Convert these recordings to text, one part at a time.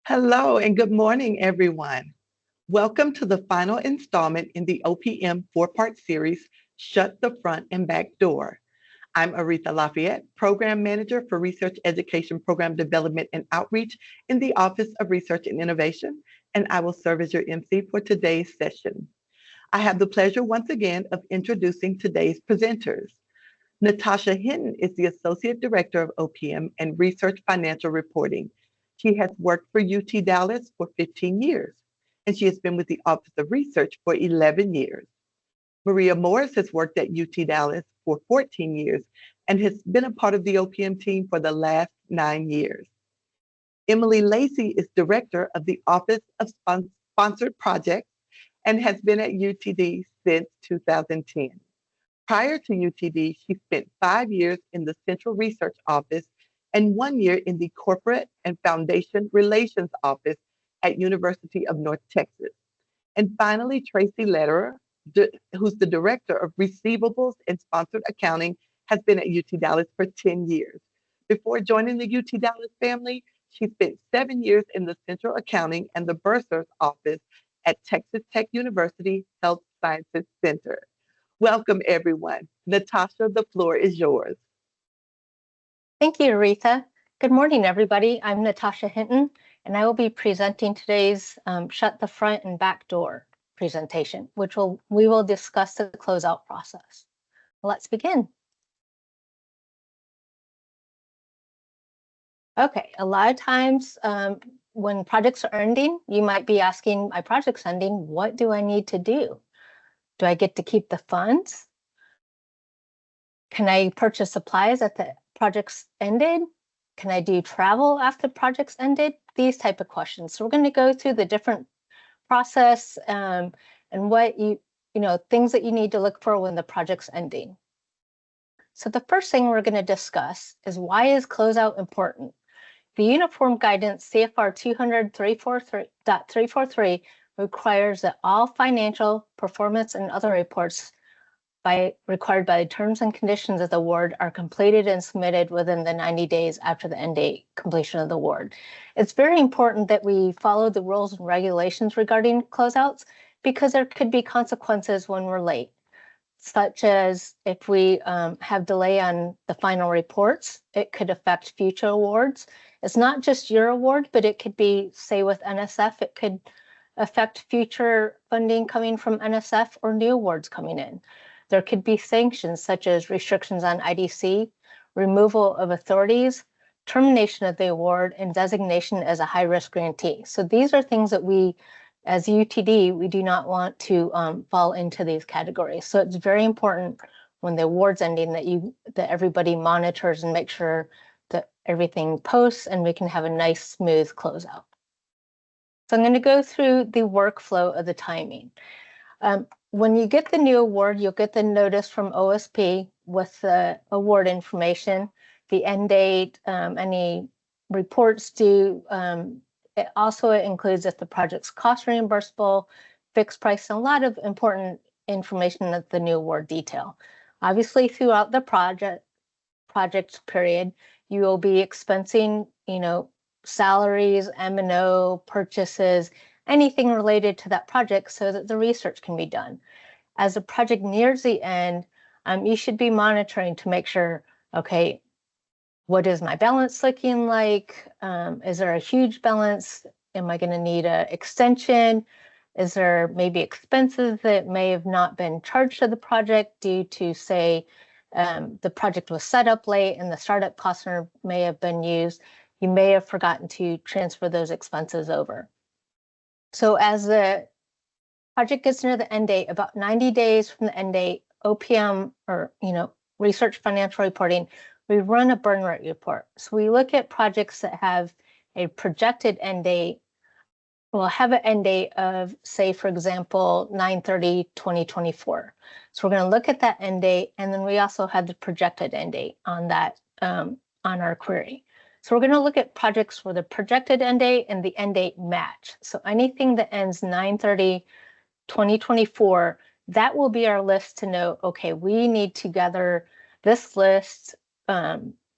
Hello and good morning, everyone. Welcome to the final installment in the OPM four-part series, Shut the Front and Back Door. I'm Aretha Lafayette, Program Manager for Research Education Program Development and Outreach in the Office of Research and Innovation, and I will serve as your MC for today's session. I have the pleasure once again of introducing today's presenters. Natasha Hinton is the Associate Director of OPM and Research Financial Reporting. She has worked for UT Dallas for 15 years, and she has been with the Office of Research for 11 years. Maria Morris has worked at UT Dallas for 14 years and has been a part of the OPM team for the last 9 years. Emily Lacey is Director of the Office of Sponsored Projects and has been at UTD since 2010. Prior to UTD, she spent 5 years in the Central Research Office and 1 year in the Corporate and Foundation Relations Office at University of North Texas. And finally, Tracy Lederer, who's the Director of Receivables and Sponsored Accounting, has been at UT Dallas for 10 years. Before joining the UT Dallas family, she spent 7 years in the Central Accounting and the Bursar's Office at Texas Tech University Health Sciences Center. Welcome, everyone. Natasha, the floor is yours. Thank you, Aretha. Good morning, everybody. I'm Natasha Hinton, and I will be presenting today's Shut the Front and Back Door presentation, which we will discuss the closeout process. Let's begin. Okay, a lot of times when projects are ending, you might be asking, my project's ending, what do I need to do? Do I get to keep the funds? Can I purchase supplies at the project's ended? Can I do travel after project's ended? These type of questions. So we're going to go through the different process and what things that you need to look for when the project's ending. So the first thing we're going to discuss is, why is closeout important? The Uniform Guidance CFR 200.343 requires that all financial, performance, and other reports required by the terms and conditions of the award are completed and submitted within the 90 days after the end date completion of the award. It's very important that we follow the rules and regulations regarding closeouts, because there could be consequences when we're late, such as if we have delay on the final reports, it could affect future awards. It's not just your award, but it could be, say with NSF, it could affect future funding coming from NSF or new awards coming in. There could be sanctions such as restrictions on IDC, removal of authorities, termination of the award, and designation as a high-risk grantee. So these are things that we, as UTD, we do not want to fall into these categories. So it's very important when the award's ending that everybody monitors and make sure that everything posts and we can have a nice, smooth closeout. So I'm going to go through the workflow of the timing. When you get the new award, you'll get the notice from OSP with the award information, the end date, any reports due. It also includes if the project's cost reimbursable, fixed price, and a lot of important information that the new award detail. Obviously, throughout the project period, you will be expensing, salaries, M&O, purchases, anything related to that project so that the research can be done. As the project nears the end, you should be monitoring to make sure, okay, what is my balance looking like? Is there a huge balance? Am I going to need an extension? Is there maybe expenses that may have not been charged to the project due to, say, the project was set up late and the startup costs may have been used? You may have forgotten to transfer those expenses over. So as the project gets near the end date, about 90 days from the end date, OPM, or Research Financial Reporting, we run a burn rate report. So we look at projects that have a projected end date. We'll have an end date of, say, for example, 9/30/2024. So we're going to look at that end date, and then we also have the projected end date on that on our query. So we're going to look at projects where the projected end date and the end date match. So anything that ends 9/30/2024, that will be our list to know, okay, we need to gather this list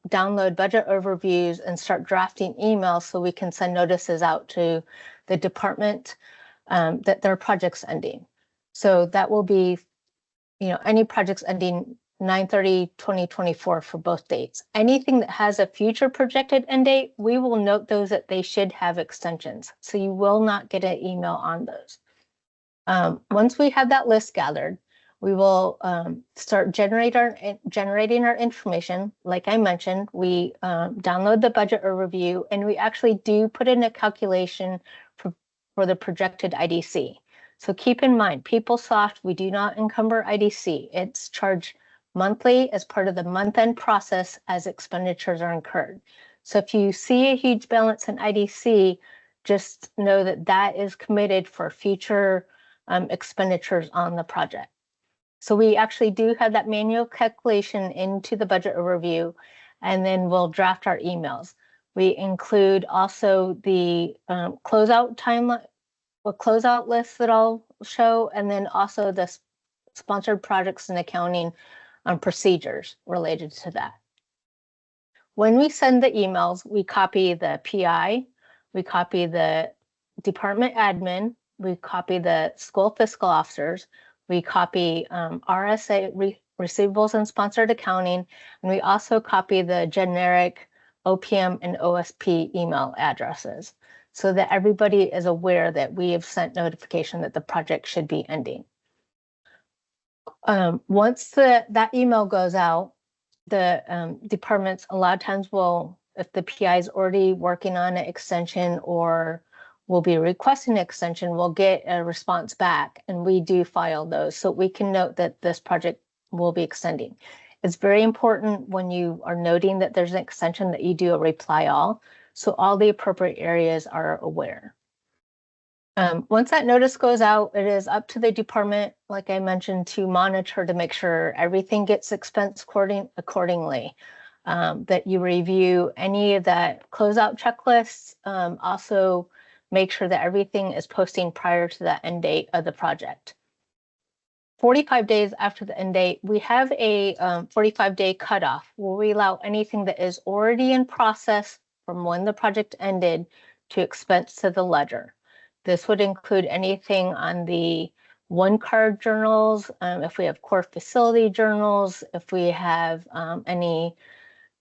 download budget overviews and start drafting emails so we can send notices out to the department that their project's ending. So that will be, any projects ending 9/30/2024 for both dates. Anything that has a future projected end date, we will note those that they should have extensions. So you will not get an email on those. Once we have that list gathered, we will start generating our information. Like I mentioned, we download the budget overview, and we actually do put in a calculation for the projected IDC. So keep in mind, PeopleSoft, we do not encumber IDC. It's charged monthly as part of the month-end process as expenditures are incurred. So if you see a huge balance in IDC, just know that that is committed for future expenditures on the project. So we actually do have that manual calculation into the budget overview, and then we'll draft our emails. We include also the closeout timeline, closeout list that I'll show, and then also the sponsored projects and accounting procedures related to that. When we send the emails, we copy the PI, we copy the department admin, we copy the school fiscal officers, we copy RSA receivables and sponsored accounting, and we also copy the generic OPM and OSP email addresses so that everybody is aware that we have sent notification that the project should be ending. Once that email goes out, the departments a lot of times will, if the PI is already working on an extension or will be requesting an extension, we'll get a response back, and we do file those so we can note that this project will be extending. It's very important when you are noting that there's an extension that you do a reply all, so all the appropriate areas are aware. Once that notice goes out, it is up to the department, like I mentioned, to monitor to make sure everything gets expensed accordingly. That you review any of that closeout checklists. Also, make sure that everything is posting prior to the end date of the project. 45 days after the end date, we have a 45-day cutoff where we allow anything that is already in process from when the project ended to expense to the ledger. This would include anything on the one-card journals, if we have core facility journals, if we have any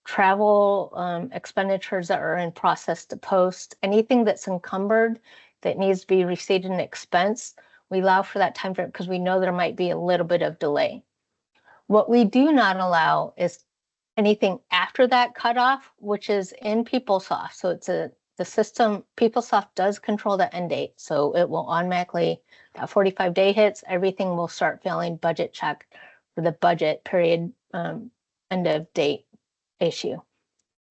travel expenditures that are in process to post, anything that's encumbered that needs to be received in expense, we allow for that time frame because we know there might be a little bit of delay. What we do not allow is anything after that cutoff, which is in PeopleSoft. So it's the system, PeopleSoft does control the end date. So it will automatically, that 45-day hits, everything will start failing budget check for the budget period end of date issue.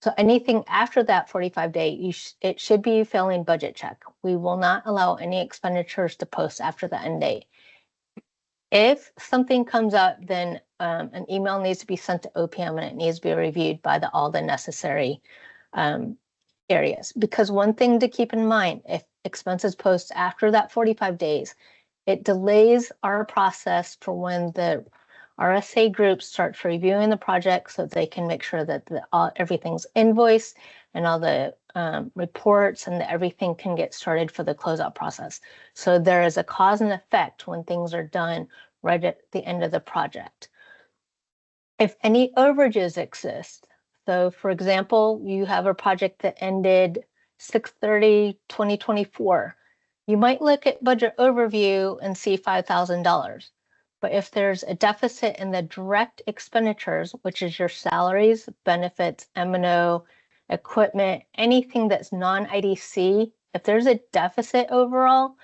So anything after that 45-day, it should be failing budget check. We will not allow any expenditures to post after the end date. If something comes up, then an email needs to be sent to OPM and it needs to be reviewed by all the necessary areas. Because one thing to keep in mind, if expenses post after that 45 days, it delays our process for when the RSA groups start reviewing the project so they can make sure that everything's invoiced and all the reports and everything can get started for the closeout process. So there is a cause and effect when things are done right at the end of the project. If any overages exist, so for example, you have a project that ended 6/30/2024, you might look at budget overview and see $5,000. But if there's a deficit in the direct expenditures, which is your salaries, benefits, M&O, equipment, anything that's non-IDC, if there's a deficit overall,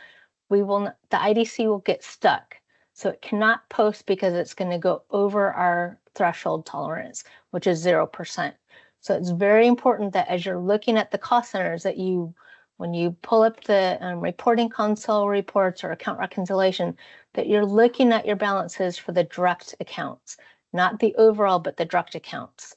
the IDC will get stuck. So it cannot post because it's going to go over our threshold tolerance, which is 0%. So it's very important that as you're looking at the cost centers that when you pull up the reporting console reports or account reconciliation, that you're looking at your balances for the direct accounts, not the overall, but the direct accounts,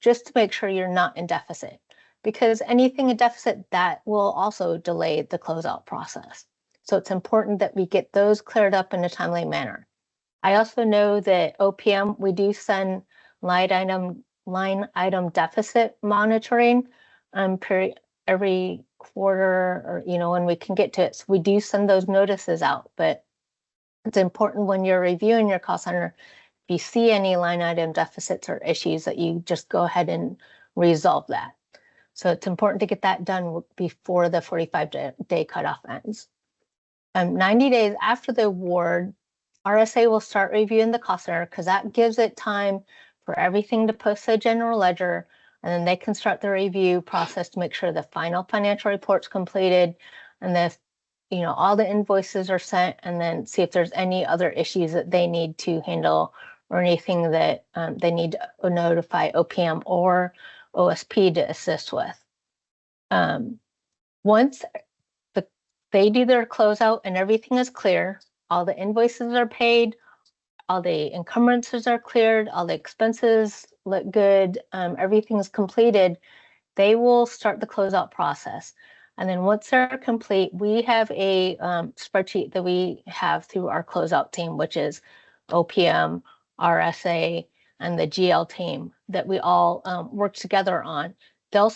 just to make sure you're not in deficit. Because anything in deficit, that will also delay the closeout process. So it's important that we get those cleared up in a timely manner. I also know that OPM, we do send line item line item deficit monitoring every quarter, or when we can get to it. So we do send those notices out, but it's important when you're reviewing your cost center, if you see any line item deficits or issues, that you just go ahead and resolve that. So it's important to get that done before the 45-day cutoff ends. 90 days after the award, RSA will start reviewing the cost center, because that gives it time for everything to post to the general ledger, and then they can start the review process to make sure the final financial report's completed, and that all the invoices are sent, and then see if there's any other issues that they need to handle, or anything that they need to notify OPM or OSP to assist with. Once they do their closeout and everything is clear, all the invoices are paid, all the encumbrances are cleared, all the expenses look good, everything's completed, they will start the closeout process. And then once they're complete, we have a spreadsheet that we have through our closeout team, which is OPM, RSA, and the GL team that we all work together on. They'll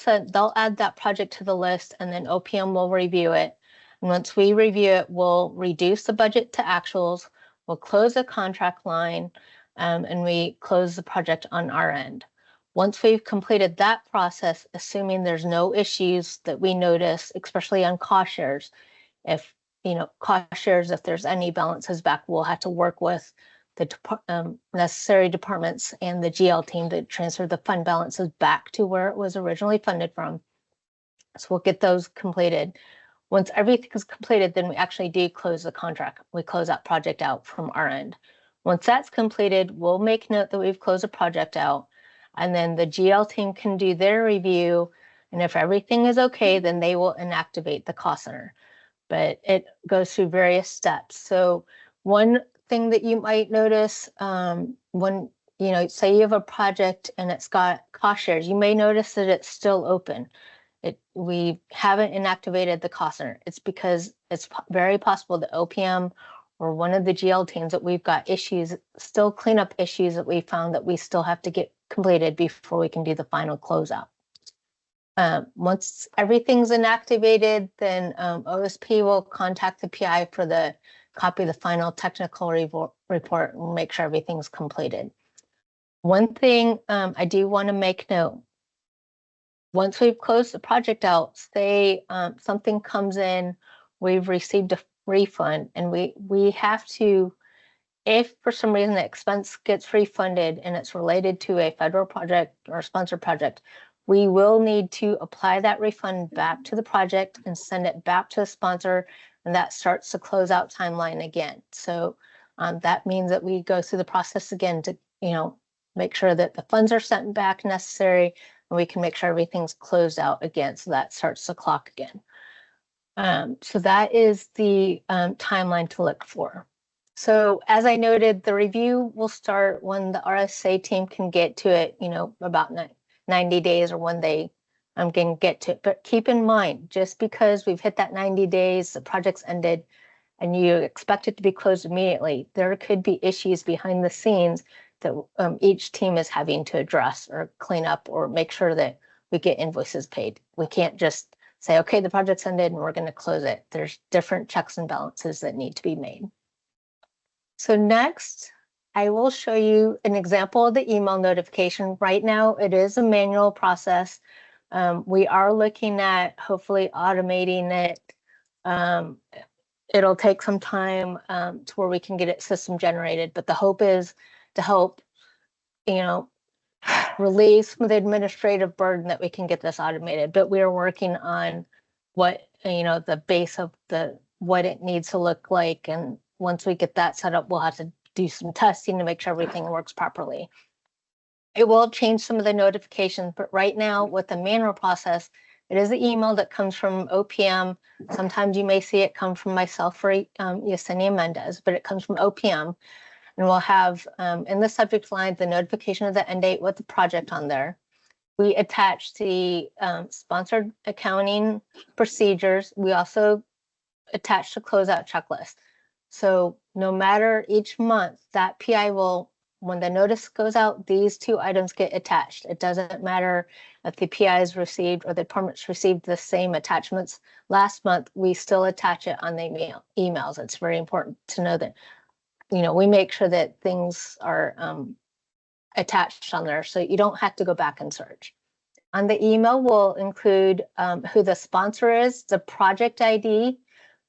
add that project to the list, and then OPM will review it. And once we review it, we'll reduce the budget to actuals, we'll close the contract line, and we close the project on our end. Once we've completed that process, assuming there's no issues that we notice, especially on cost shares, if there's any balances back, we'll have to work with the necessary departments and the GL team to transfer the fund balances back to where it was originally funded from. So we'll get those completed. Once everything is completed, then we actually do close the contract. We close that project out from our end. Once that's completed, we'll make note that we've closed the project out, and then the GL team can do their review. And if everything is okay, then they will inactivate the cost center. But it goes through various steps. So one thing that you might notice, when say you have a project and it's got cost shares, you may notice that it's still open. We haven't inactivated the cost center. It's because it's very possible that OPM or one of the GL teams that we've got issues, still cleanup issues that we found that we still have to get completed before we can do the final closeout. Once everything's inactivated, then OSP will contact the PI for the copy of the final technical report and make sure everything's completed. One thing I do want to make note, once we've closed the project out, say something comes in, we've received a refund, and we have to, if for some reason the expense gets refunded and it's related to a federal project or a sponsored project, we will need to apply that refund back to the project and send it back to the sponsor, and that starts the closeout timeline again. So that means that we go through the process again to make sure that the funds are sent back necessary, and we can make sure everything's closed out again. So that starts the clock again. So that is the timeline to look for. So as I noted, the review will start when the RSA team can get to it, about 90 days or when they can get to it. But keep in mind, just because we've hit that 90 days, the project's ended, and you expect it to be closed immediately, there could be issues behind the scenes that each team is having to address or clean up or make sure that we get invoices paid. We can't just say, okay, the project's ended and we're going to close it. There's different checks and balances that need to be made. So next, I will show you an example of the email notification. Right now, it is a manual process. We are looking at hopefully automating it. It'll take some time to where we can get it system generated, but the hope is to help, relieve some of the administrative burden that we can get this automated. But we are working on what, the base of what it needs to look like. And once we get that set up, we'll have to do some testing to make sure everything works properly. It will change some of the notifications, but right now with the manual process, it is an email that comes from OPM. Sometimes you may see it come from myself or Yesenia Mendez, but it comes from OPM. And we'll have in the subject line, the notification of the end date with the project on there. We attach the sponsored accounting procedures. We also attach the closeout checklist. So no matter each month, that PI will when the notice goes out, these two items get attached. It doesn't matter if the PI is received or the department's received the same attachments last month, we still attach it on the emails. It's very important to know that, we make sure that things are attached on there so you don't have to go back and search. On the email, we'll include who the sponsor is, the project ID,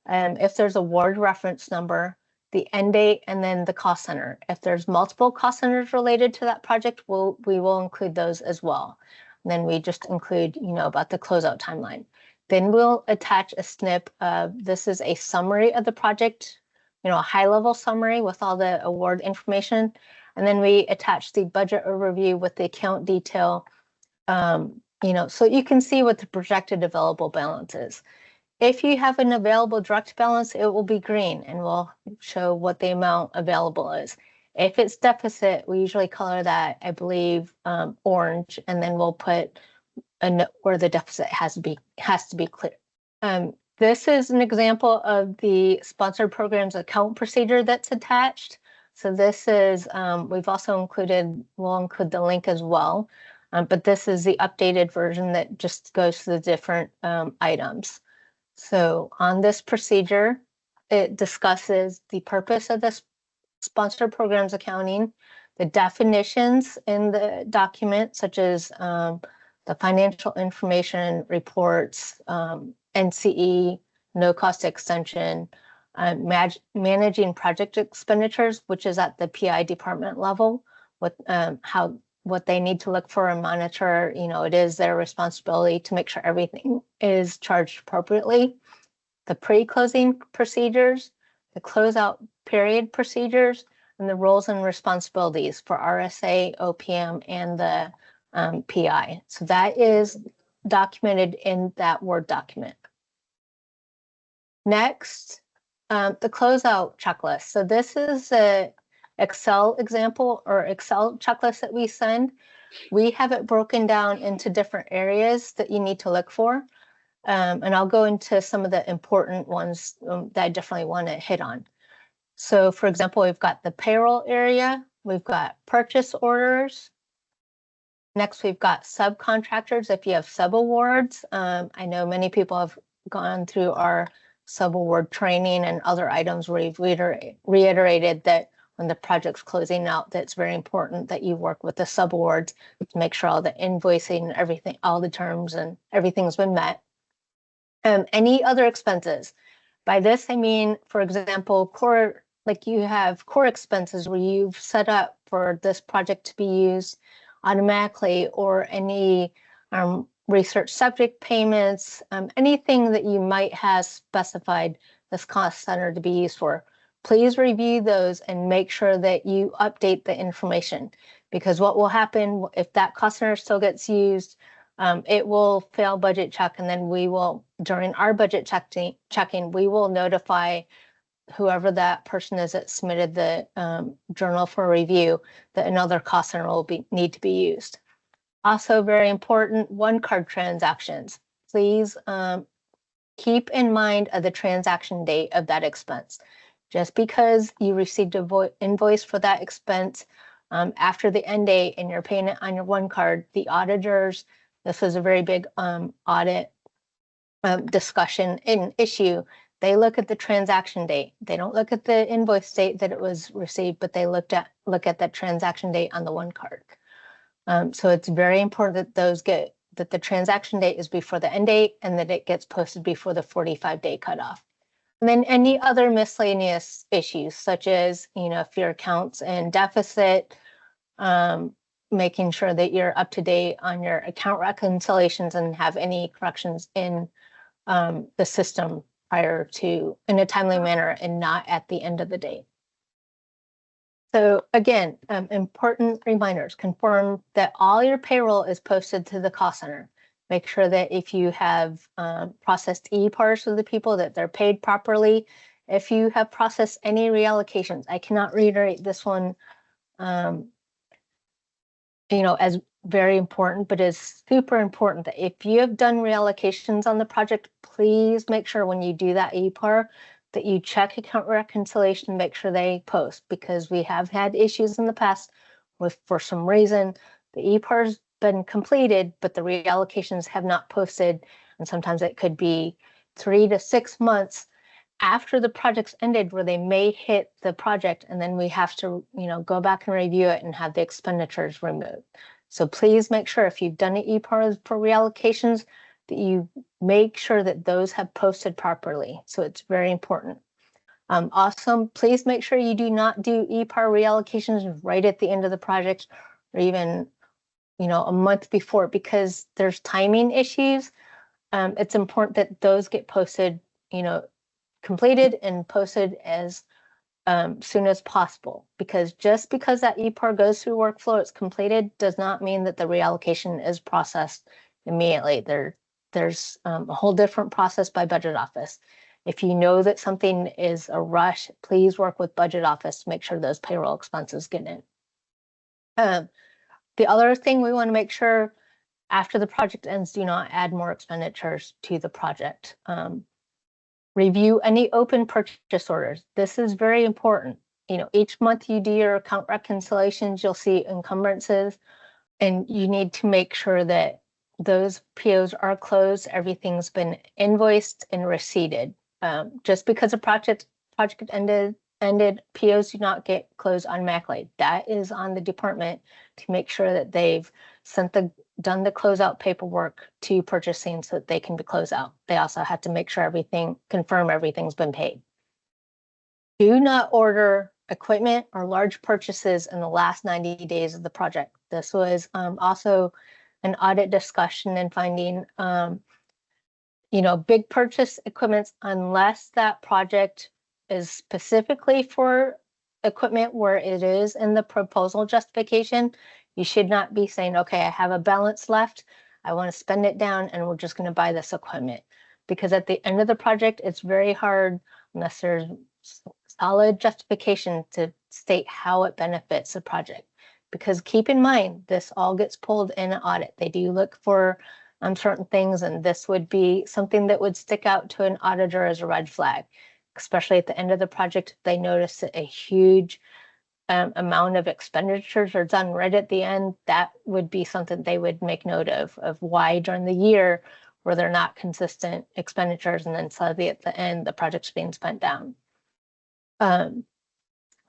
if there's a ward reference number, the end date, and then the cost center. If there's multiple cost centers related to that project, we will include those as well. And then we just include, about the closeout timeline. Then we'll attach a snip of, this is a summary of the project, a high-level summary with all the award information. And then we attach the budget overview with the account detail, so you can see what the projected available balance is. If you have an available direct balance, it will be green and will show what the amount available is. If it's deficit, we usually color that, I believe, orange, and then we'll put a note where the deficit has to be clear. This is an example of the sponsored programs account procedure that's attached. So this is, we'll include the link as well, but this is the updated version that just goes to the different items. So on this procedure, it discusses the purpose of the sponsored programs accounting, the definitions in the document, such as the financial information reports, NCE, no cost extension, managing project expenditures, which is at the PI department level, what they need to look for and monitor. It is their responsibility to make sure everything is charged appropriately. The pre-closing procedures, the closeout period procedures, and the roles and responsibilities for RSA, OPM, and the PI. So that is documented in that Word document. Next, the closeout checklist. So this is a Excel example or Excel checklist that we send. We have it broken down into different areas that you need to look for. And I'll go into some of the important ones that I definitely want to hit on. So for example, we've got the payroll area, we've got purchase orders. Next, we've got subcontractors. If you have subawards, I know many people have gone through our subaward training and other items where we've reiterated that when the project's closing out, that's very important that you work with the subawards to make sure all the invoicing, everything, all the terms and everything's been met. Any other expenses. By this, I mean, for example, you have core expenses where you've set up for this project to be used automatically, or any research subject payments, anything that you might have specified this cost center to be used for. Please review those and make sure that you update the information, because what will happen if that cost center still gets used, it will fail budget check, and then we will, during our budget checking, we will notify whoever that person is that submitted the journal for review that another cost center will need to be used. Also very important, one card transactions. Please keep in mind of the transaction date of that expense. Just because you received an invoice for that expense after the end date and you're paying it on your one card, the auditors, this is a very big audit discussion and issue. They look at the transaction date. They don't look at the invoice date that it was received, but they look at the transaction date on the one card. So it's very important that that the transaction date is before the end date and that it gets posted before the 45-day cutoff. And then any other miscellaneous issues, such as, if your account's in deficit, making sure that you're up to date on your account reconciliations and have any corrections in the system in a timely manner and not at the end of the day. So again, important reminders: confirm that all your payroll is posted to the cost center. Make sure that if you have processed e-pars for the people, that they're paid properly. If you have processed any reallocations, I cannot reiterate this one, as very important, but it's super important that if you have done reallocations on the project, please make sure when you do that e-par that you check account reconciliation to make sure they post, because we have had issues in the past with, for some reason, the EPAR's been completed, but the reallocations have not posted. And sometimes it could be 3 to 6 months after the project's ended where they may hit the project, and then we have to, go back and review it and have the expenditures removed. So please make sure if you've done an EPAR for reallocations that you make sure that those have posted properly. So it's very important. Also, please make sure you do not do EPAR reallocations right at the end of the project or even, a month before, because there's timing issues. It's important that those get posted, completed and posted as soon as possible, because just because that EPAR goes through workflow, it's completed, does not mean that the reallocation is processed immediately. There's a whole different process by budget office. If you know that something is a rush, please work with budget office to make sure those payroll expenses get in. The other thing we want to make sure after the project ends, do not add more expenditures to the project. Review any open purchase orders. This is very important. Each month you do your account reconciliations, you'll see encumbrances, and you need to make sure that those POs are closed, everything's been invoiced and receipted. Just because a project ended, POs do not get closed automatically. That is on the department to make sure that they've done the closeout paperwork to purchasing so that they can be closed out. They also have to make sure confirm everything's been paid. Do not order equipment or large purchases in the last 90 days of the project. This was also an audit discussion and finding, big purchase equipments, unless that project is specifically for equipment where it is in the proposal justification, you should not be saying, okay, I have a balance left, I want to spend it down, and we're just going to buy this equipment. Because at the end of the project, it's very hard, unless there's solid justification, to state how it benefits the project. Because keep in mind, this all gets pulled in an audit. They do look for certain things, and this would be something that would stick out to an auditor as a red flag, especially at the end of the project. If they notice that a huge amount of expenditures are done right at the end, that would be something they would make note of why during the year where they're not consistent expenditures, and then suddenly at the end the project's being spent down.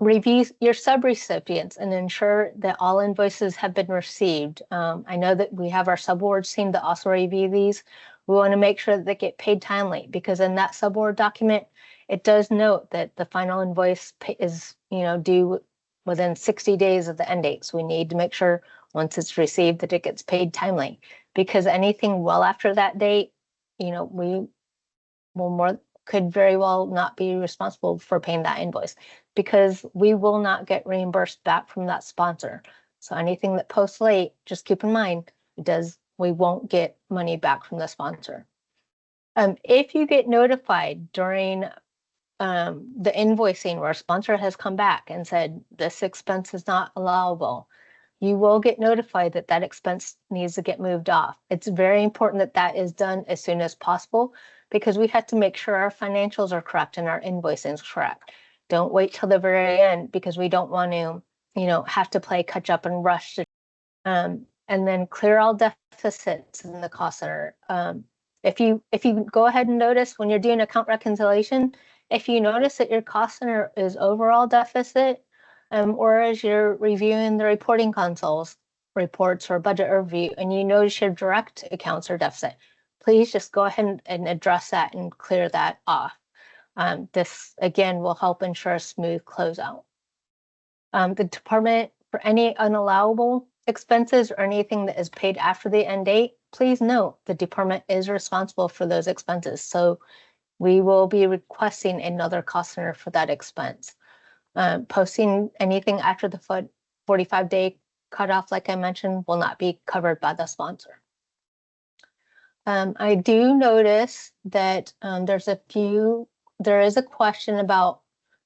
Review your subrecipients and ensure that all invoices have been received. I know that we have our subawards team that also review these. We want to make sure that they get paid timely, because in that subaward document, it does note that the final invoice is due within 60 days of the end date. So we need to make sure once it's received that it gets paid timely, because anything well after that date, we could very well not be responsible for paying that invoice, because we will not get reimbursed back from that sponsor. So anything that posts late, just keep in mind, we won't get money back from the sponsor. If you get notified during the invoicing where a sponsor has come back and said this expense is not allowable, you will get notified that that expense needs to get moved off. It's very important that that is done as soon as possible, because we have to make sure our financials are correct and our invoicing is correct. Don't wait till the very end, because we don't want to, have to play catch up and rush to, and then clear all deficits in the cost center. If you go ahead and notice when you're doing account reconciliation, if you notice that your cost center is overall deficit, or as you're reviewing the reporting consoles reports or budget review, and you notice your direct accounts are deficit, please just go ahead and address that and clear that off. This again will help ensure a smooth closeout. The department, for any unallowable expenses or anything that is paid after the end date, please note the department is responsible for those expenses. So we will be requesting another cost center for that expense. Posting anything after the 45-day cutoff, like I mentioned, will not be covered by the sponsor. I do notice that there is a question about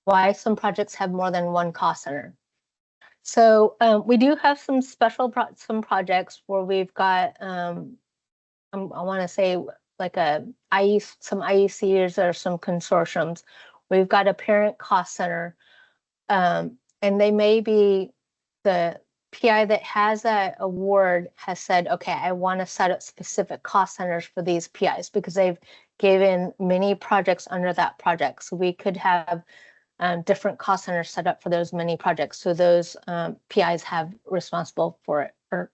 why some projects have more than one cost center. So we do have some some projects where we've got, I want to say like some IECs or some consortiums We've got a parent cost center, and they may be the PI that has that award has said, okay, I want to set up specific cost centers for these PIs because they've given many projects under that project. So we could have different cost centers set up for those many projects. So those PIs have responsible for it, or,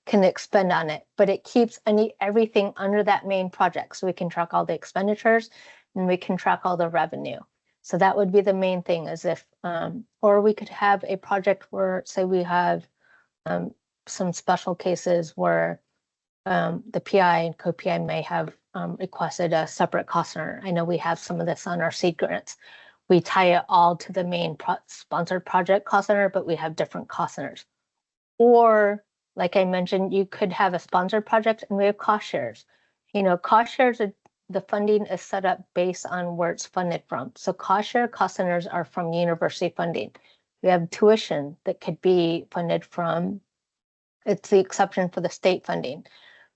can expend on it, but it keeps everything under that main project. So we can track all the expenditures and we can track all the revenue. So that would be the main thing, is if, or we could have a project where, say we have some special cases where the PI and co-PI may have requested a separate cost center. I know we have some of this on our seed grants. We tie it all to the main sponsored project cost center, but we have different cost centers. Or, like I mentioned, you could have a sponsored project and we have cost shares. Cost shares are, the funding is set up based on where it's funded from. So cost share cost centers are from university funding. We have tuition that could be funded from, it's the exception for the state funding.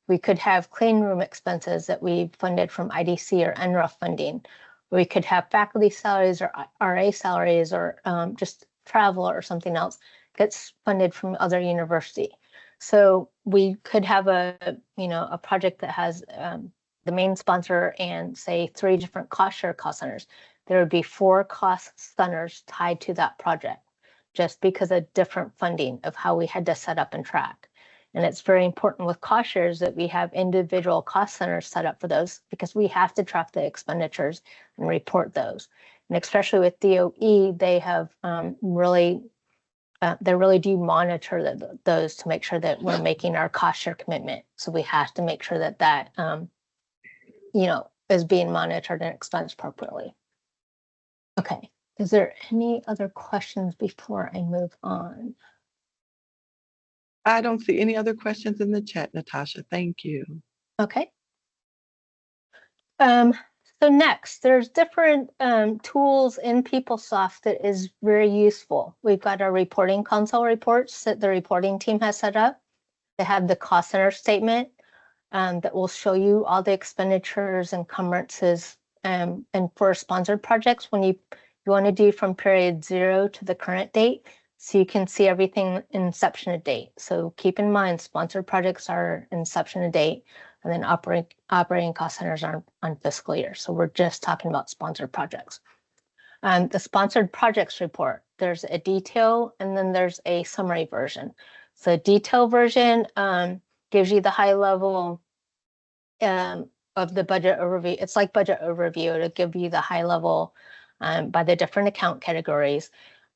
We could have clean room expenses that we funded from IDC or NREF funding. We could have faculty salaries or RA salaries, or just travel or something else gets funded from other university. So we could have a project that has the main sponsor and, say, 3 different cost share cost centers. There would be 4 cost centers tied to that project, just because of different funding of how we had to set up and track. And it's very important with cost shares that we have individual cost centers set up for those, because we have to track the expenditures and report those. And especially with DOE, they have they really do monitor those to make sure that we're making our cost share commitment. So we have to make sure that is being monitored and expensed appropriately. Okay, is there any other questions before I move on? I don't see any other questions in the chat, Natasha. Thank you. Okay. So next, there's different tools in PeopleSoft that is very useful. We've got our reporting console reports that the reporting team has set up. They have the cost center statement that will show you all the expenditures and encumbrances. And for sponsored projects, when you want to do from period 0 to the current date, so you can see everything inception to date. So keep in mind, sponsored projects are inception to date, and then operating cost centers are on fiscal year. So we're just talking about sponsored projects. The sponsored projects report, there's a detail and then there's a summary version. So detail version gives you the high level of the budget overview. It's like budget overview to give you the high level by the different account categories.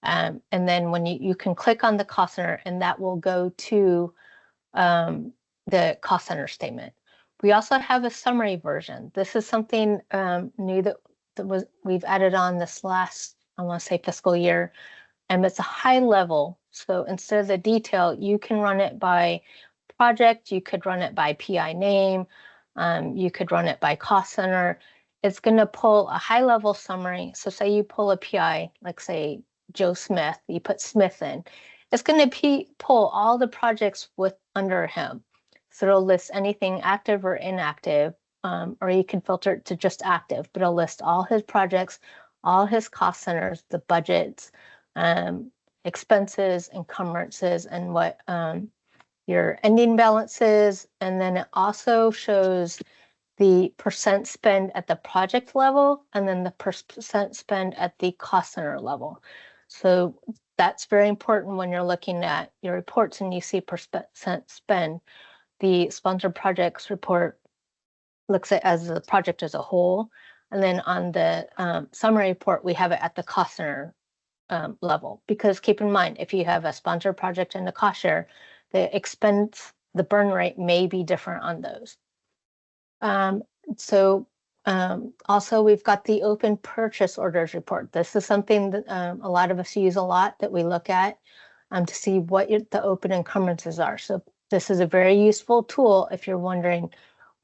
And then when you can click on the cost center, and that will go to the cost center statement. We also have a summary version. This is something new that we've added on this last, I want to say, fiscal year, and it's a high level. So instead of the detail, you can run it by project, you could run it by PI name, you could run it by cost center. It's going to pull a high level summary. So say you pull a PI, like say Joe Smith, you put Smith in, it's going to pull all the projects under him. So it'll list anything active or inactive, or you can filter it to just active, but it'll list all his projects, all his cost centers, the budgets, expenses, encumbrances, and what your ending balance is. And then it also shows the percent spend at the project level, and then the percent spend at the cost center level. So that's very important when you're looking at your reports and you see percent spend. The sponsored projects report looks at as the project as a whole. And then on the summary report, we have it at the cost center level. Because keep in mind, if you have a sponsored project and a cost share, the expense, the burn rate may be different on those. Also, we've got the open purchase orders report. This is something that a lot of us use a lot, that we look at to see what the open encumbrances are. So this is a very useful tool if you're wondering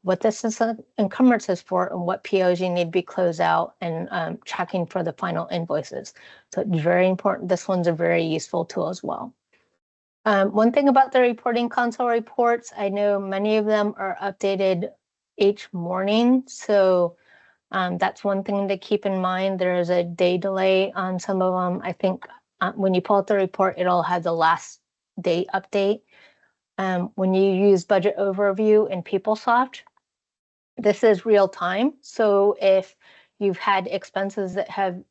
what this is encumbrances for and what POs you need to be closed out, and checking for the final invoices. So it's very important. This one's a very useful tool as well. One thing about the reporting console reports, I know many of them are updated each morning. So That's one thing to keep in mind. There is a day delay on some of them. I think when you pull out the report, it'll have the last day update. When you use budget overview in PeopleSoft, this is real time. So if you've had expenses that have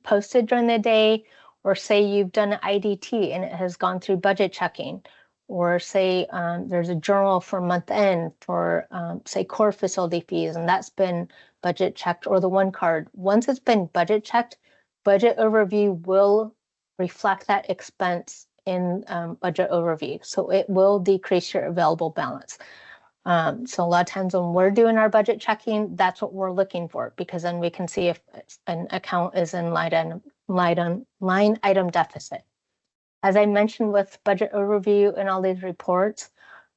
posted during the day, or say you've done an IDT and it has gone through budget checking, or say there's a journal for month end for say core facility fees, and that's been budget checked, or the one card. Once it's been budget checked, budget overview will reflect that expense in budget overview. So it will decrease your available balance. So a lot of times when we're doing our budget checking, that's what we're looking for, because then we can see if an account is in line item deficit. As I mentioned with budget overview and all these reports,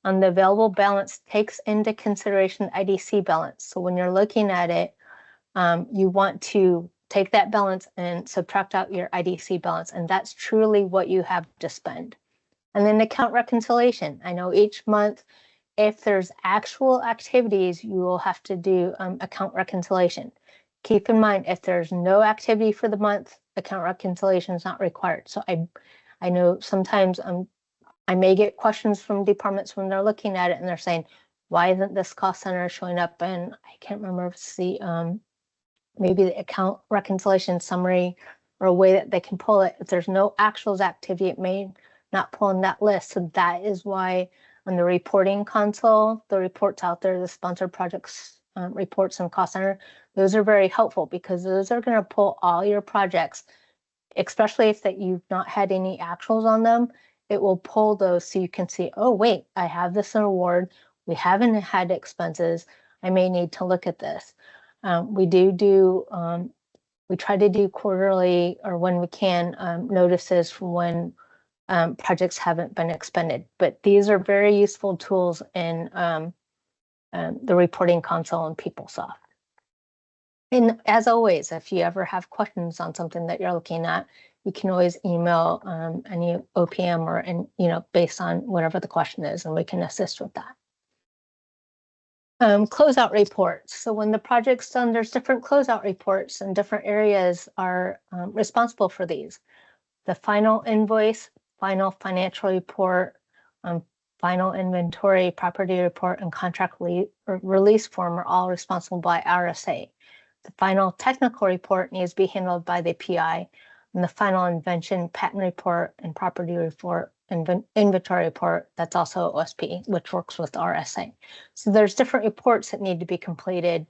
the available balance takes into consideration IDC balance. So when you're looking at it, you want to take that balance and subtract out your IDC balance, and that's truly what you have to spend. And then account reconciliation. I know each month, if there's actual activities, you will have to do account reconciliation. Keep in mind, if there's no activity for the month, account reconciliation is not required. So I know sometimes I may get questions from departments when they're looking at it and they're saying, why isn't this cost center showing up? And I can't remember if it's the maybe the account reconciliation summary or a way that they can pull it. If there's no actuals activity, it may not pull in that list. So that is why on the reporting console, the reports out there, the sponsored projects reports and cost center, those are very helpful, because those are going to pull all your projects, especially if that you've not had any actuals on them. It will pull those so you can see, oh wait, I have this award, we haven't had expenses, I may need to look at this. We try to do quarterly, or when we can, notices for when projects haven't been expended. But these are very useful tools in the reporting console in PeopleSoft. And as always, if you ever have questions on something that you're looking at, you can always email any OPM or, based on whatever the question is, and we can assist with that. Closeout reports. So when the project's done, there's different closeout reports, and different areas are responsible for these. The final invoice, final financial report, final inventory, property report, and contract release form are all responsible by RSA. The final technical report needs to be handled by the PI, and the final invention, patent report, and property report, inventory report, that's also OSP, which works with RSA. So there's different reports that need to be completed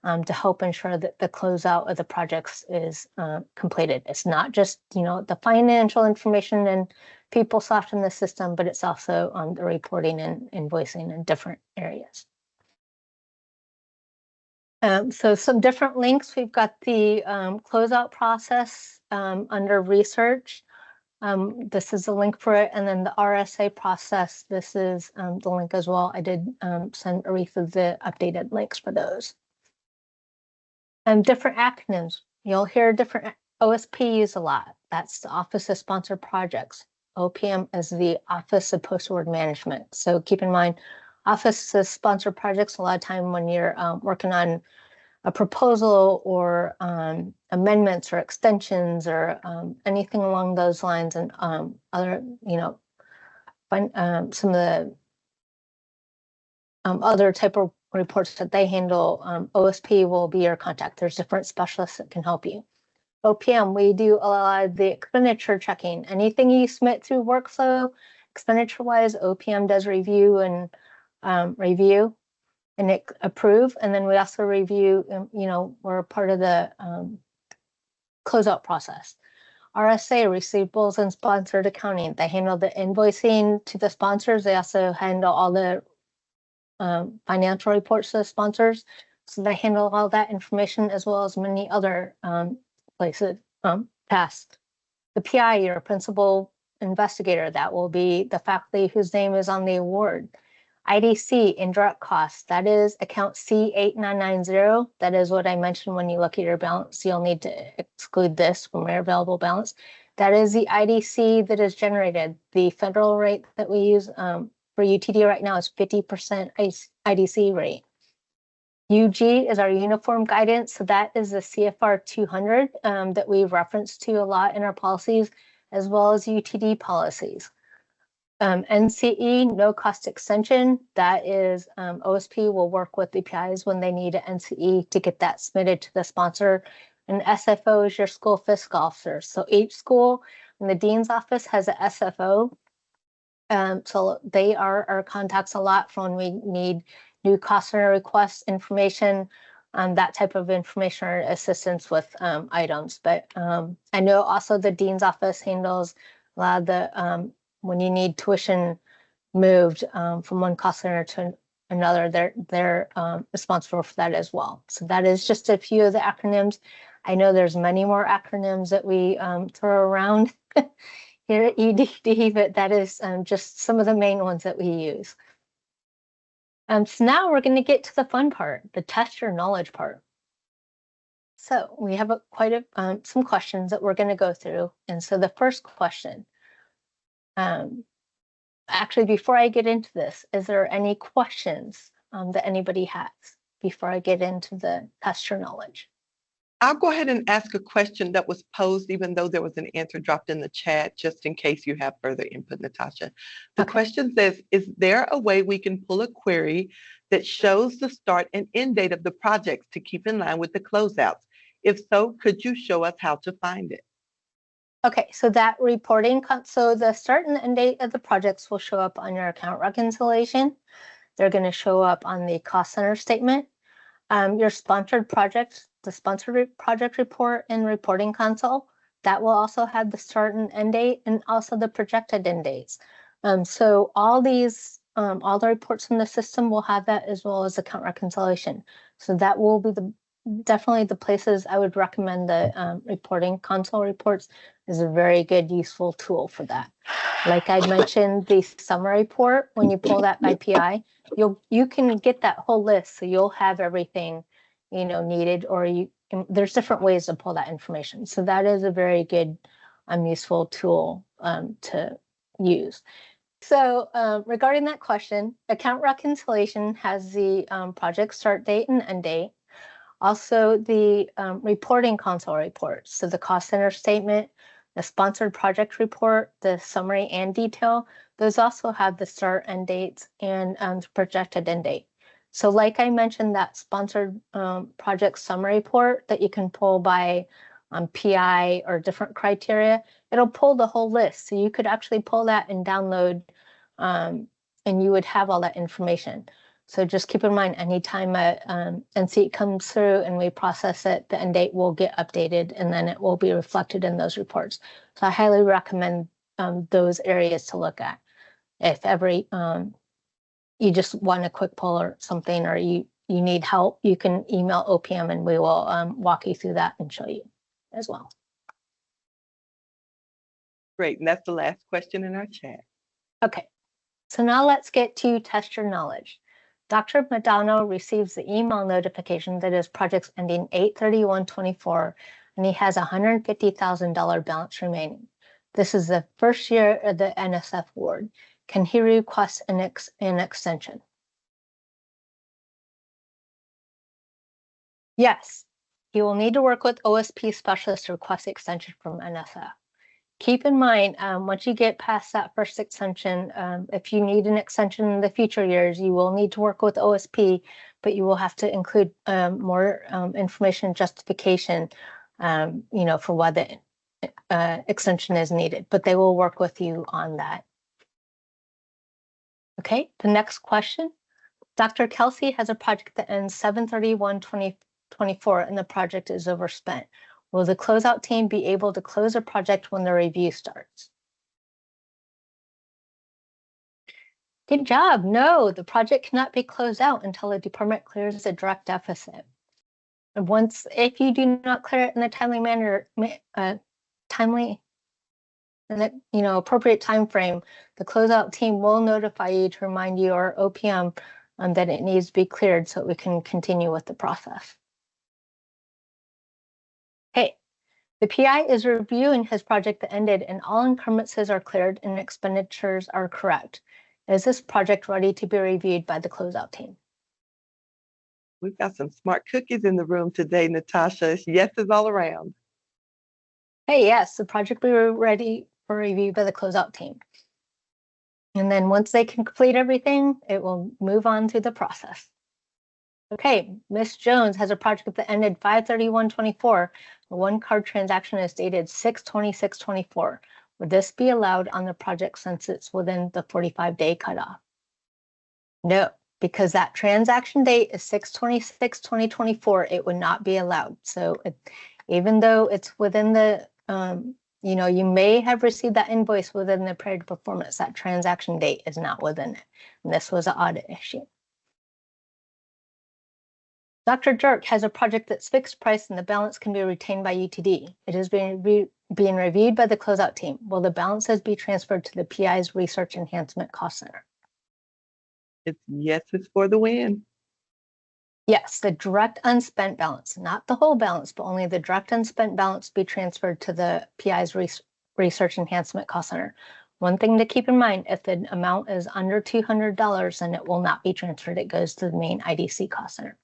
to help ensure that the closeout of the projects is completed. It's not just, the financial information and PeopleSoft in the system, but it's also on the reporting and invoicing in different areas. So some different links. We've got the closeout process under research. This is the link for it. And then the RSA process, this is the link as well. I did send Aretha the updated links for those. Different acronyms. You'll hear different OSP used a lot. That's the Office of Sponsored Projects. OPM is the Office of Post-Award Management. So keep in mind, Office of Sponsored Projects, a lot of time when you're working on a proposal or amendments or extensions or anything along those lines, and other, some of the other type of reports that they handle, OSP will be your contact. There's different specialists that can help you. OPM, we do a lot of the expenditure checking. Anything you submit through workflow, expenditure-wise, OPM does review and approve. And then we also review, we're part of the closeout process. RSA, receivables and sponsored accounting. They handle the invoicing to the sponsors. They also handle all the financial reports to the sponsors. So they handle all that information, as well as many other places, tasks. The PI, your principal investigator, that will be the faculty whose name is on the award. IDC, indirect costs, that is account C8990. That is what I mentioned when you look at your balance. You'll need to exclude this from your available balance. That is the IDC that is generated. The federal rate that we use for UTD right now is 50% IDC rate. UG is our uniform guidance. So that is the CFR 200 that we reference to a lot in our policies, as well as UTD policies. NCE, no cost extension, that is OSP will work with the PIs when they need an NCE to get that submitted to the sponsor. And SFO is your school fiscal officer. So each school in the dean's office has a SFO. So they are our contacts a lot for when we need new cost center requests, information, that type of information or assistance with items. But I know also the dean's office handles a lot of the when you need tuition moved from one cost center to another, they're responsible for that as well. So that is just a few of the acronyms. I know there's many more acronyms that we throw around here at EDD, but that is just some of the main ones that we use. So now we're going to get to the fun part, the test your knowledge part. So we have some questions that we're going to go through. And so the first question, actually, before I get into this, is there any questions that anybody has before I get into the test your knowledge? I'll go ahead and ask a question that was posed, even though there was an answer dropped in the chat, just in case you have further input, Natasha. The question says, is there a way we can pull a query that shows the start and end date of the projects to keep in line with the closeouts? If so, could you show us how to find it? Okay, so that reporting, so the start and end date of the projects will show up on your account reconciliation. They're going to show up on the cost center statement. Your sponsored projects, the sponsored project report and reporting console, that will also have the start and end date and also the projected end dates. So all these, all the reports in the system will have that, as well as account reconciliation. So that will be definitely the places I would recommend. The reporting console reports is a very good, useful tool for that. Like I mentioned, the summary report, when you pull that by PI, you can get that whole list, so you'll have everything needed, or there's different ways to pull that information. So that is a very good useful tool to use. So regarding that question, account reconciliation has the project start date and end date. Also the reporting console reports, so the cost center statement, the sponsored project report, the summary and detail, those also have the start end dates and the projected end date. So like I mentioned, that sponsored project summary report that you can pull by PI or different criteria, it'll pull the whole list. So you could actually pull that and download, and you would have all that information. So just keep in mind, anytime a NC comes through and we process it, the end date will get updated and then it will be reflected in those reports. So I highly recommend those areas to look at. If ever you just want a quick pull or something, or you need help, you can email OPM and we will walk you through that and show you as well. Great, and that's the last question in our chat. Okay, so now let's get to test your knowledge. Dr. Madano receives the email notification that his project's ending 8/31/24, and he has $150,000 balance remaining. This is the first year of the NSF award. Can he request an extension? Yes, he will need to work with OSP specialists to request extension from NSF. Keep in mind, once you get past that first extension, if you need an extension in the future years, you will need to work with OSP, but you will have to include more information justification, for why the extension is needed, but they will work with you on that. Okay, the next question. Dr. Kelsey has a project that ends 7/31/2024 and the project is overspent. Will the closeout team be able to close a project when the review starts? Good job. No, the project cannot be closed out until the department clears the direct deficit. And if you do not clear it in a timely manner, appropriate time frame, the closeout team will notify you to remind you, or OPM, that it needs to be cleared so we can continue with the process. Hey, the PI is reviewing his project that ended and all encumbrances are cleared and expenditures are correct. Is this project ready to be reviewed by the closeout team? We've got some smart cookies in the room today, Natasha. Yeses all around. Hey, yes, the project will be ready for review by the closeout team. And then once they can complete everything, it will move on through the process. Okay, Miss Jones has a project that ended 5/31/24. A one-card transaction is dated 6/26/24. Would this be allowed on the project since it's within the 45-day cutoff? No, because that transaction date is 6/26/2024, it would not be allowed. So even though it's within the, you may have received that invoice within the period of performance, that transaction date is not within it. And this was an audit issue. Dr. Jerk has a project that's fixed price and the balance can be retained by UTD. It is being reviewed by the closeout team. Will the balances be transferred to the PI's Research Enhancement Cost Center? It's yeses for the win. Yes, the direct unspent balance, not the whole balance, but only the direct unspent balance be transferred to the PI's Research Enhancement Cost Center. One thing to keep in mind, if the amount is under $200, then it will not be transferred. It goes to the main IDC cost center.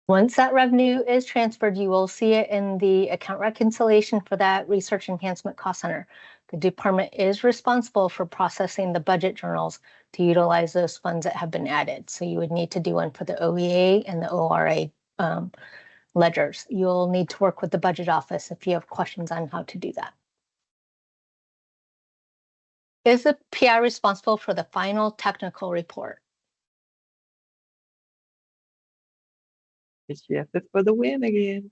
Once that revenue is transferred, you will see it in the account reconciliation for that Research Enhancement Cost Center. The department is responsible for processing the budget journals to utilize those funds that have been added. So you would need to do one for the OEA and the ORA ledgers. You'll need to work with the budget office if you have questions on how to do that. Is the PI responsible for the final technical report? It's yeses for the win again.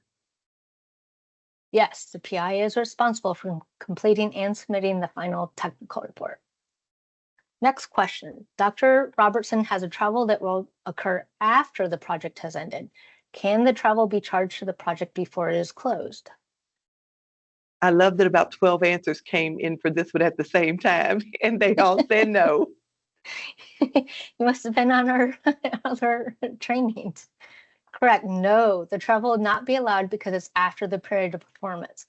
Yes, the PI is responsible for completing and submitting the final technical report. Next question. Dr. Robertson has a travel that will occur after the project has ended. Can the travel be charged to the project before it is closed? I love that about 12 answers came in for this one at the same time, and they all said no. You must have been on our other trainings. Correct. No, the travel would not be allowed because it's after the period of performance.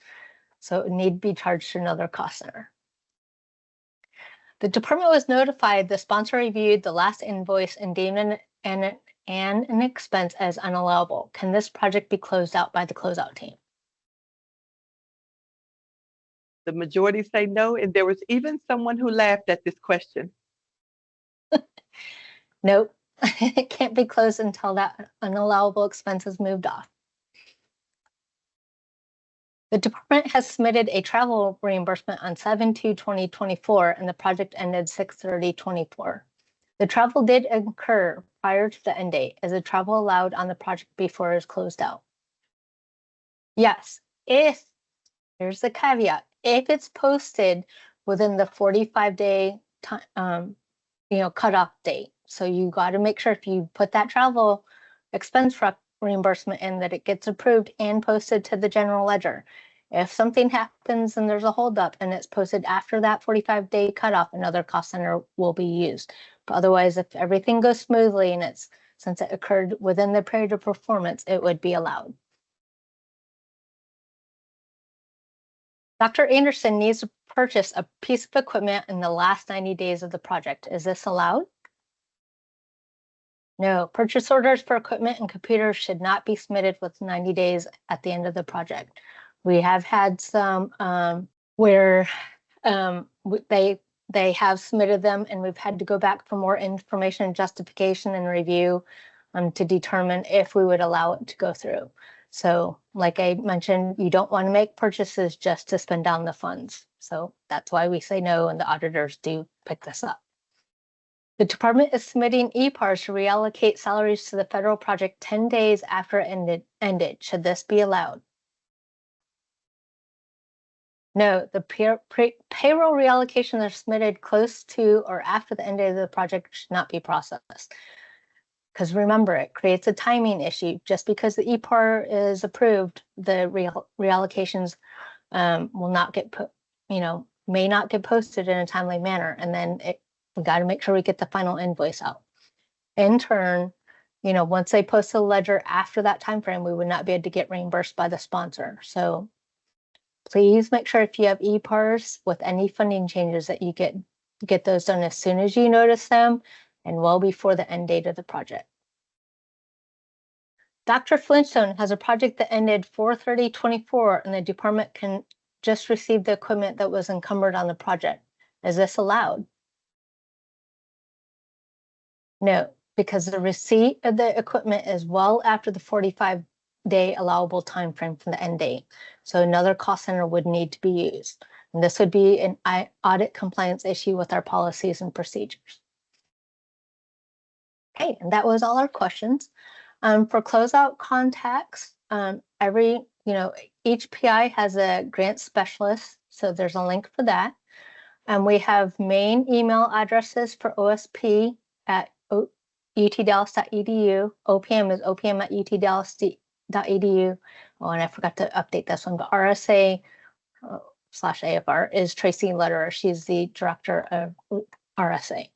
So it would need to be charged to another cost center. The department was notified the sponsor reviewed the last invoice and deemed an expense as unallowable. Can this project be closed out by the closeout team? The majority say no, and there was even someone who laughed at this question. Nope, it can't be closed until that unallowable expense is moved off. The department has submitted a travel reimbursement on 7/2/2024, and the project ended 6/30/24. The travel did occur prior to the end date. Is the travel allowed on the project before it is closed out? Yes, here's the caveat, if it's posted within the 45-day cutoff date. So you got to make sure if you put that travel expense reimbursement in that it gets approved and posted to the general ledger. If something happens and there's a holdup and it's posted after that 45-day cutoff, another cost center will be used. But otherwise, if everything goes smoothly and since it occurred within the period of performance, it would be allowed. Dr. Anderson needs to purchase a piece of equipment in the last 90 days of the project. Is this allowed? No, purchase orders for equipment and computers should not be submitted with 90 days at the end of the project. We have had some where they have submitted them and we've had to go back for more information and justification and review to determine if we would allow it to go through. So like I mentioned, you don't want to make purchases just to spend down the funds. So that's why we say no, and the auditors do pick this up. The department is submitting EPARs to reallocate salaries to the federal project 10 days after it ended. Should this be allowed? No, the payroll reallocation are submitted close to or after the end of the project should not be processed. Because remember, it creates a timing issue. Just because the EPAR is approved, the reallocations will not get put, may not get posted in a timely manner. And then we got to make sure we get the final invoice out. In turn, once they post a ledger after that time frame, we would not be able to get reimbursed by the sponsor. So please make sure if you have EPARs with any funding changes that you get those done as soon as you notice them and well before the end date of the project. Dr. Flintstone has a project that ended 4/30/24 and the department can just receive the equipment that was encumbered on the project. Is this allowed? No, because the receipt of the equipment is well after the 45-day allowable time frame from the end date. So another cost center would need to be used. And this would be an audit compliance issue with our policies and procedures. Okay, and that was all our questions. For closeout contacts, each PI has a grant specialist, so there's a link for that. And we have main email addresses for OSP at utdallas.edu. OPM is opm@utdallas.edu. Oh, and I forgot to update this one, but RSA/AFR is Tracy Lederer. She's the director of RSA.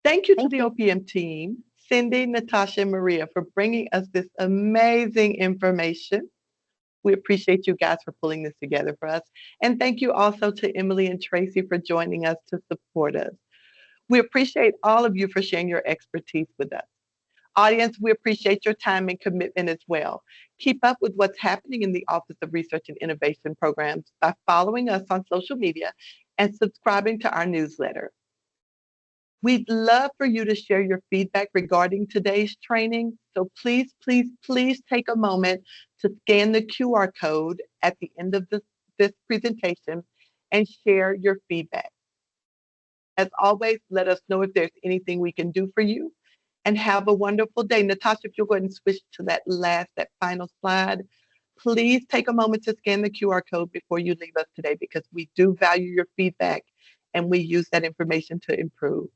Thank you to the OPM team, Cindy, Natasha, and Maria for bringing us this amazing information. We appreciate you guys for pulling this together for us. And thank you also to Emily and Tracy for joining us to support us. We appreciate all of you for sharing your expertise with us. Audience, we appreciate your time and commitment as well. Keep up with what's happening in the Office of Research and Innovation programs by following us on social media and subscribing to our newsletter. We'd love for you to share your feedback regarding today's training. So please, please, please take a moment to scan the QR code at the end of this presentation and share your feedback. As always, let us know if there's anything we can do for you, and have a wonderful day. Natasha, if you'll go ahead and switch to that final slide, please take a moment to scan the QR code before you leave us today, because we do value your feedback and we use that information to improve.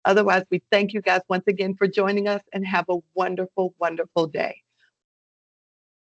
Otherwise, we thank you guys once again for joining us, and have a wonderful, wonderful day.